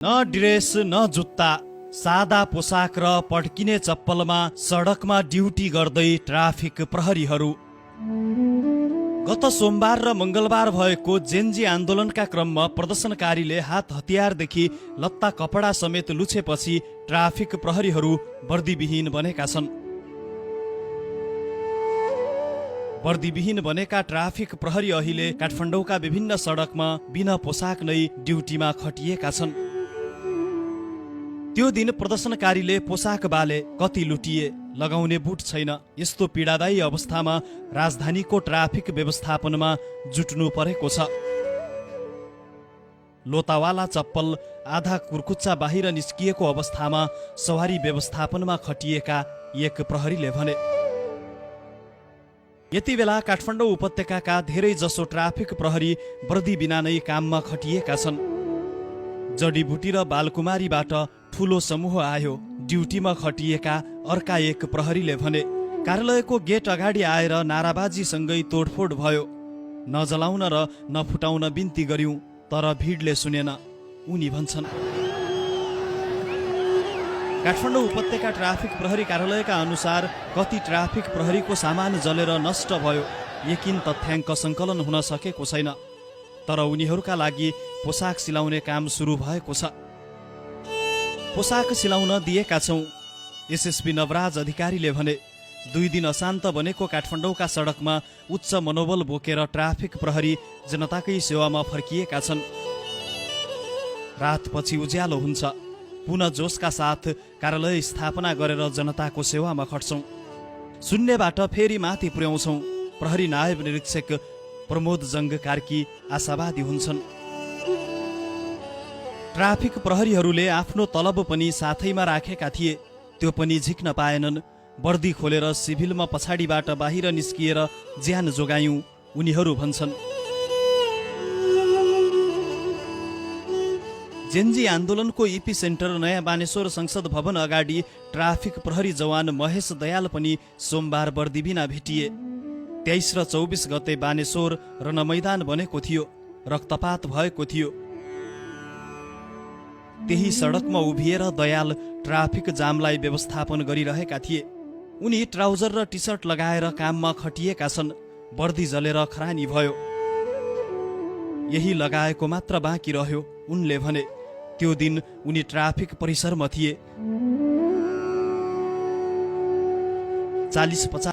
न ड्रेस न जुत्ता, सादा पोसाक र पड्किने चप्पलमा सडकमा ड्युटी गर्दै ट्राफिक प्रहरीहरू। गत सोमबार र मंगलबार भएको जेन्जी आन्दोलनका क्रममा प्रदर्शनकारीले हात हतियारदेखि लत्ता कपडा समेत लुछेपछि ट्राफिक प्रहरीहरू वर्दीविहीन बनेका छन्। वर्दीविहीन बनेका ट्राफिक प्रहरी अहिले काठमाडौँका विभिन्न सडकमा बिना पोसाक नै ड्युटीमा खटिएका छन्। त्यो दिन प्रदर्शनकारीले पोसाक बाले, कति लुटिए, लगाउने बुट छैन। यस्तो पीडादायी अवस्थामा राजधानीको ट्राफिक व्यवस्थापनमा जुट्नु परेको छ। लोतावाला चप्पल आधा कुर्कुच्चा बाहिर निस्किएको अवस्थामा सवारी व्यवस्थापनमा खटिएका एक प्रहरीले भने। यति बेला काठमाडौँ उपत्यकाका धेरै जसो ट्राफिक प्रहरी वर्दी बिना नै काममा खटिएका छन्। जडीबुटी र बालकुमारीबाट ठूलो समूह आयो। ड्युटीमा खटिएका अर्का एक प्रहरीले भने, कार्यालयको गेट अगाडि आएर नाराबाजीसँगै तोडफोड भयो। नजलाउन र नफुटाउन बिन्ती गर्यौं, तर भिडले सुनेन, उनी भन्छन्। काठमाडौँ उपत्यका ट्राफिक प्रहरी कार्यालयका अनुसार कति ट्राफिक प्रहरीको सामान जलेर नष्ट भयो, यकिन तथ्याङ्क सङ्कलन हुन सकेको छैन। तर उनीहरूका लागि पोसाक सिलाउने काम सुरु भएको छ। पोसाक सिलाउन दिएका छौं, एसएसपी नवराज अधिकारीले भने। 2 दिन अशान्त बनेको काठमाडौँका सडकमा उच्च मनोबल बोकेर ट्राफिक प्रहरी जनताकै सेवामा फर्किएका छन्। रातपछि उज्यालो हुन्छ, पुनः जोसका साथ कार्यालय स्थापना गरेर जनताको सेवामा खट्छौं। शून्यबाट फेरि माथि पुर्याउँछौं। प्रहरी नायब निरीक्षक प्रमोद जंग कार्की आशावादी हुन्छन्। ट्राफिक प्रहरीहरूले आफ्नो तलब पनि साथैमा राखेका थिए, त्यो पनि झिक्न पाएनन्। वर्दी खोलेर सिभिलमा पछाडिबाट बाहिर निस्किएर ज्यान जोगायौं, उनीहरू भन्छन्। जेन्जी आन्दोलनको इपी सेन्टर नयाँ बानेश्वर संसद भवन अगाडि ट्राफिक प्रहरी जवान महेश दयाल पनि सोमबार वर्दीबिना भेटिए। 23 र 24 गते बानेश्वर रणमैदान बनेको थियो, रक्तपात भएको थियो। त्यही सडकमा उभिएर दयाल ट्राफिक जामलाई व्यवस्थापन गरिरहेका थिए। उनी ट्राउजर र टी सर्ट लगाएर काममा खटिएका छन्। वर्दी जलेर खरानी भयो, यही लगाएको मात्र बाँकी रह्यो, उनले भने। त्यो दिन उनी ट्राफिक परिसरमा थिए। 40-50